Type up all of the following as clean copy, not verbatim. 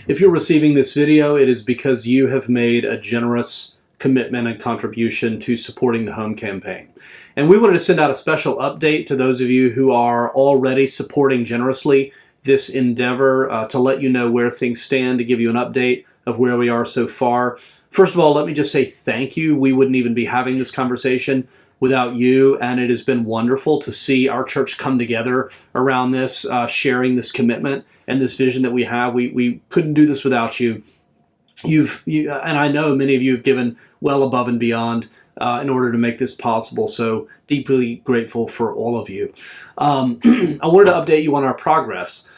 If you're receiving this video, it is because you have made a generous commitment and contribution to supporting the Home Campaign. And we wanted to send out a special update to those of you who are already supporting generously this endeavor, to let you know where things stand, to give you an update of where we are so far. First of all, let me just say thank you. We wouldn't even be having this conversation without you, and it has been wonderful to see our church come together around this, sharing this commitment and this vision that we have. We couldn't do this without you. And I know many of you have given well above and beyond in order to make this possible, so deeply grateful for all of you. I wanted to update you on our progress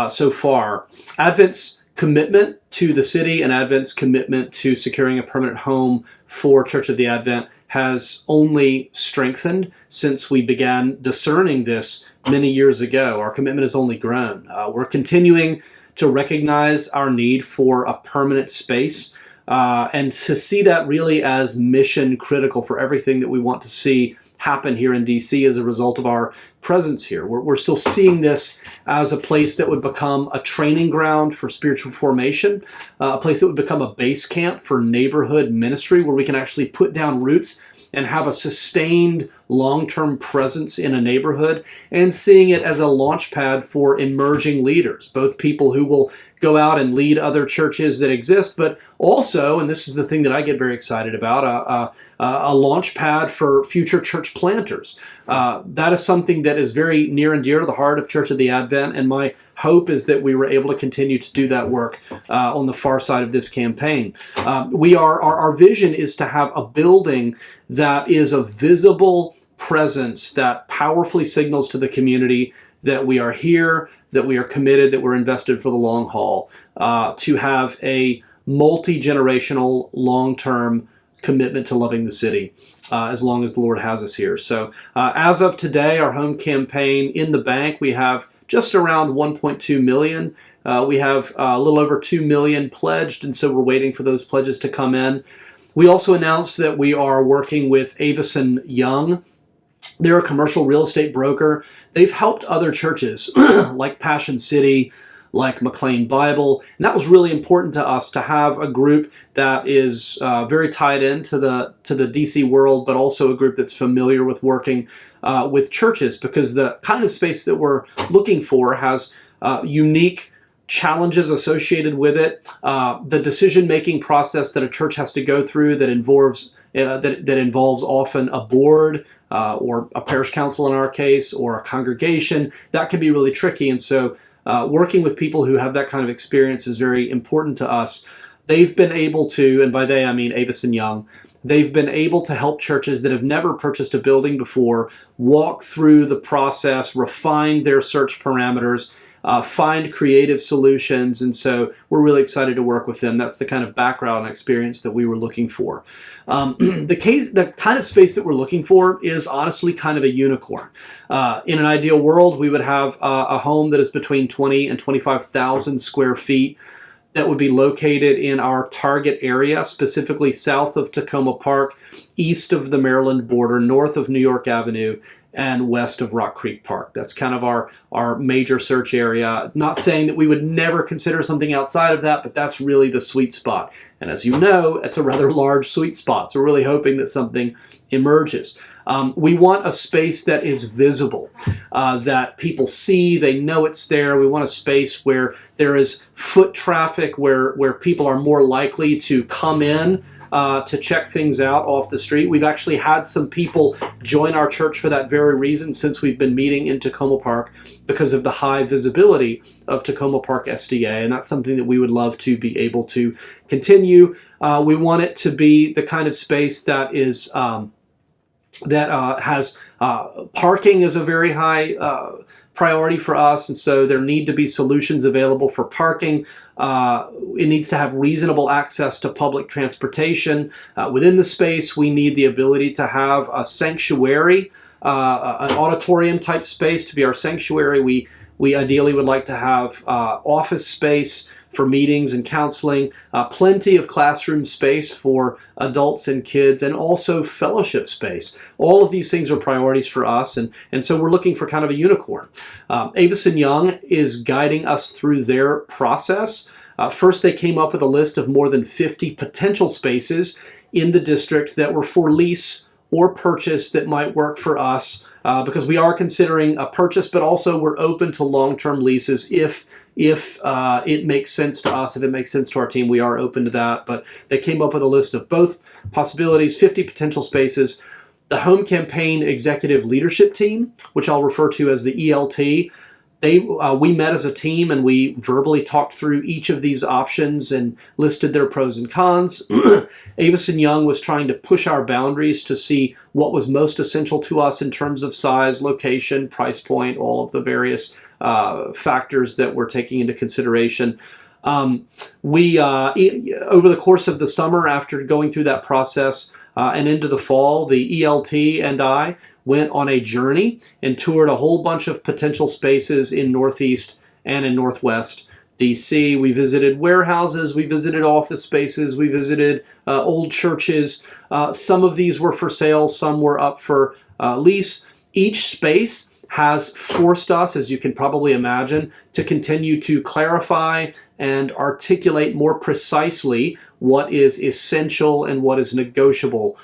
so far. Advent's commitment to the city and Advent's commitment to securing a permanent home for Church of the Advent has only strengthened since we began discerning this many years ago. Our commitment has only grown. We're continuing to recognize our need for a permanent space and to see that really as mission critical for everything that we want to see happen here in DC as a result of our presence here. We're still seeing this as a place that would become a training ground for spiritual formation, a place that would become a base camp for neighborhood ministry where we can actually put down roots and have a sustained long-term presence in a neighborhood, and seeing it as a launch pad for emerging leaders, both people who will go out and lead other churches that exist, but also, and this is the thing that I get very excited about, a launch pad for future church planters. That is something that is very near and dear to the heart of Church of the Advent, and my hope is that we were able to continue to do that work on the far side of this campaign. Our vision is to have a building that is a visible presence that powerfully signals to the community that we are here, that we are committed, that we're invested for the long haul, to have a multi-generational, long-term commitment to loving the city as long as the Lord has us here. So as of today, our Home Campaign in the bank, we have just around 1.2 million. We have a little over 2 million pledged, and so we're waiting for those pledges to come in. We also announced that we are working with Avison Young. They're a commercial real estate broker. They've helped other churches like Passion City, like McLean Bible. And that was really important to us, to have a group that is very tied into the DC world, but also a group that's familiar with working with churches, because the kind of space that we're looking for has unique challenges associated with it. The decision-making process that a church has to go through that involves often a board or a parish council in our case, or a congregation, that can be really tricky. And so working with people who have that kind of experience is very important to us. They've been able to, and by they I mean Avison Young, they've been able to help churches that have never purchased a building before walk through the process, refine their search parameters, find creative solutions, and so we're really excited to work with them. That's the kind of background and experience that we were looking for. The kind of space that we're looking for is honestly kind of a unicorn. In an ideal world, we would have a home that is between 20 and 25,000 square feet that would be located in our target area, specifically south of Tacoma Park, east of the Maryland border, north of New York Avenue, and west of Rock Creek Park. That's kind of our major search area. Not saying that we would never consider something outside of that, but that's really the sweet spot. And as you know, it's a rather large sweet spot, so we're really hoping that something emerges. We want a space that is visible, that people see, they know it's there. We want a space where there is foot traffic, where people are more likely to come in to check things out off the street. We've actually had some people join our church for that very reason since we've been meeting in Tacoma Park, because of the high visibility of Tacoma Park SDA, and that's something that we would love to be able to continue. We want it to be the kind of space that is has parking is a very high priority for us, and so there need to be solutions available for parking. It needs to have reasonable access to public transportation. Within the space, we need the ability to have a sanctuary, an auditorium type space to be our sanctuary. We ideally would like to have office space for meetings and counseling, plenty of classroom space for adults and kids, and also fellowship space. All of these things are priorities for us, and so we're looking for kind of a unicorn. Avison Young is guiding us through their process. First, they came up with a list of more than 50 potential spaces in the district that were for lease or purchase that might work for us, because we are considering a purchase, but also we're open to long-term leases if it makes sense to us, if it makes sense to our team. We are open to that. But they came up with a list of both possibilities, 50 potential spaces. The Home Campaign Executive Leadership Team, which I'll refer to as the ELT, we met as a team and we verbally talked through each of these options and listed their pros and cons. Avison Young was trying to push our boundaries to see what was most essential to us in terms of size, location, price point, all of the various factors that we're taking into consideration. Over the course of the summer, after going through that process and into the fall, the ELT and I went on a journey and toured a whole bunch of potential spaces in Northeast and in Northwest DC. We visited warehouses, we visited office spaces, we visited old churches. Some of these were for sale, some were up for lease. Each space has forced us, as you can probably imagine, to continue to clarify and articulate more precisely what is essential and what is negotiable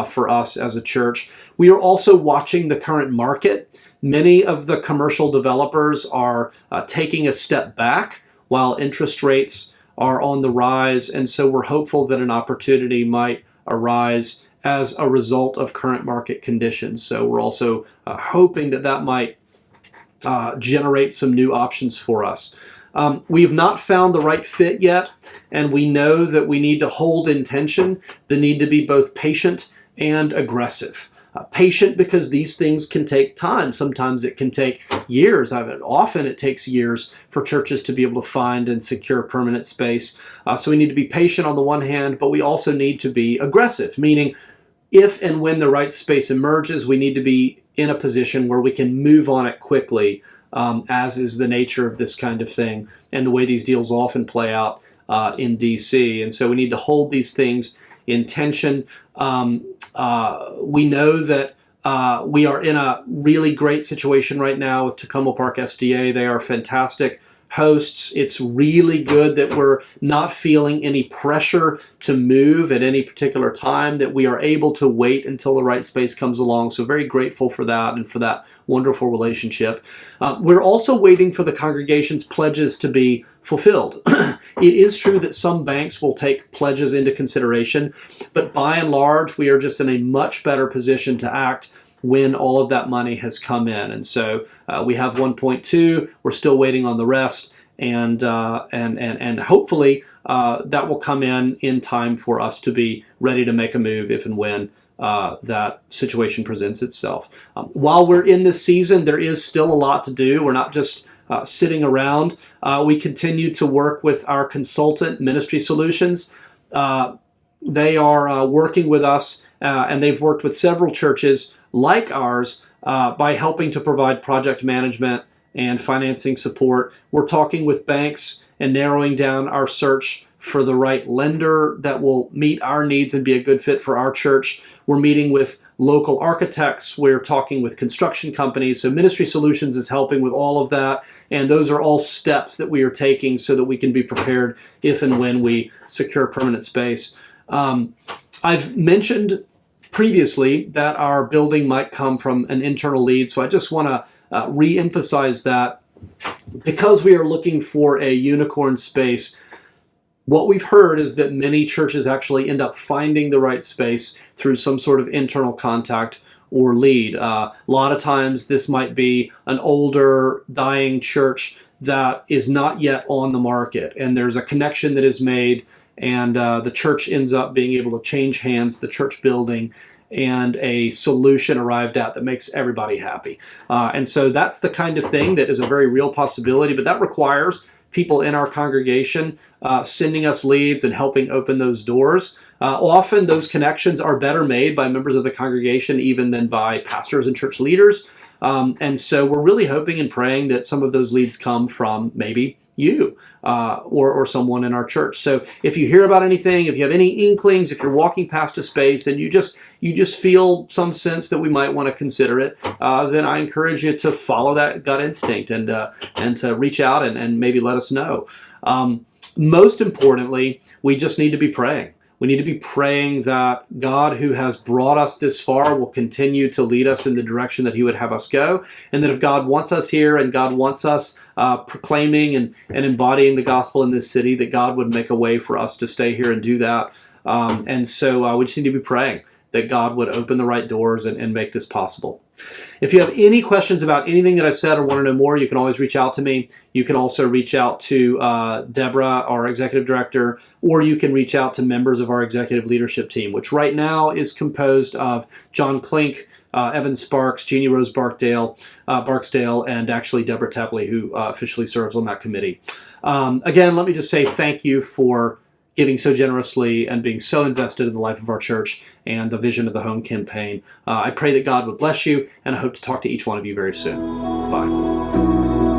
for us as a church. We are also watching the current market. Many of the commercial developers are taking a step back while interest rates are on the rise, and so we're hopeful that an opportunity might arise as a result of current market conditions. So we're also hoping that that might generate some new options for us. We have not found the right fit yet, and we know that we need to hold in tension the need to be both patient and aggressive. Patient because these things can take time. Sometimes it can take years. Often it takes years for churches to be able to find and secure permanent space. So we need to be patient on the one hand, but we also need to be aggressive, meaning if and when the right space emerges, we need to be in a position where we can move on it quickly, as is the nature of this kind of thing and the way these deals often play out in DC. And so we need to hold these things in tension. We know that we are in a really great situation right now with Tacoma Park SDA. They are fantastic hosts. It's really good that we're not feeling any pressure to move at any particular time, that we are able to wait until the right space comes along. So very grateful for that and for that wonderful relationship. We're also waiting for the congregation's pledges to be fulfilled. It is true that some banks will take pledges into consideration, but by and large, we are just in a much better position to act when all of that money has come in. And so we have 1.2, we're still waiting on the rest, and hopefully that will come in time for us to be ready to make a move if and when that situation presents itself. While we're in this season, there is still a lot to do. We're not just sitting around. We continue to work with our consultant, Ministry Solutions. They are working with us, and they've worked with several churches like ours by helping to provide project management and financing support. We're talking with banks and narrowing down our search for the right lender that will meet our needs and be a good fit for our church. We're meeting with local architects. We're talking with construction companies. So Ministry Solutions is helping with all of that. And those are all steps that we are taking so that we can be prepared if and when we secure permanent space. I've mentioned previously that our building might come from an internal lead. So I just want to re-emphasize that because we are looking for a unicorn space, what we've heard is that many churches actually end up finding the right space through some sort of internal contact or lead. A lot of times this might be an older, dying church that is not yet on the market, and there's a connection that is made, and the church ends up being able to change hands, the church building, and a solution arrived at that makes everybody happy. And so that's the kind of thing that is a very real possibility, but that requires people in our congregation sending us leads and helping open those doors. Often those connections are better made by members of the congregation even than by pastors and church leaders. And so we're really hoping and praying that some of those leads come from maybe you or someone in our church. So if you hear about anything, if you have any inklings, if you're walking past a space and you just feel some sense that we might want to consider it, then I encourage you to follow that gut instinct and to reach out and maybe let us know. most importantly, we just need to be praying. We need to be praying that God, who has brought us this far, will continue to lead us in the direction that He would have us go. And that if God wants us here and God wants us proclaiming and embodying the gospel in this city, that God would make a way for us to stay here and do that. And so we just need to be praying that God would open the right doors and make this possible. If you have any questions about anything that I've said or want to know more, you can always reach out to me. You can also reach out to Deborah, our executive director, or you can reach out to members of our executive leadership team, which right now is composed of John Klink, Evan Sparks, Jeannie Rose Barksdale, and actually Deborah Tapley, who officially serves on that committee. Again, let me just say thank you for giving so generously and being so invested in the life of our church and the vision of the Home Campaign. I pray that God would bless you, and I hope to talk to each one of you very soon. Bye.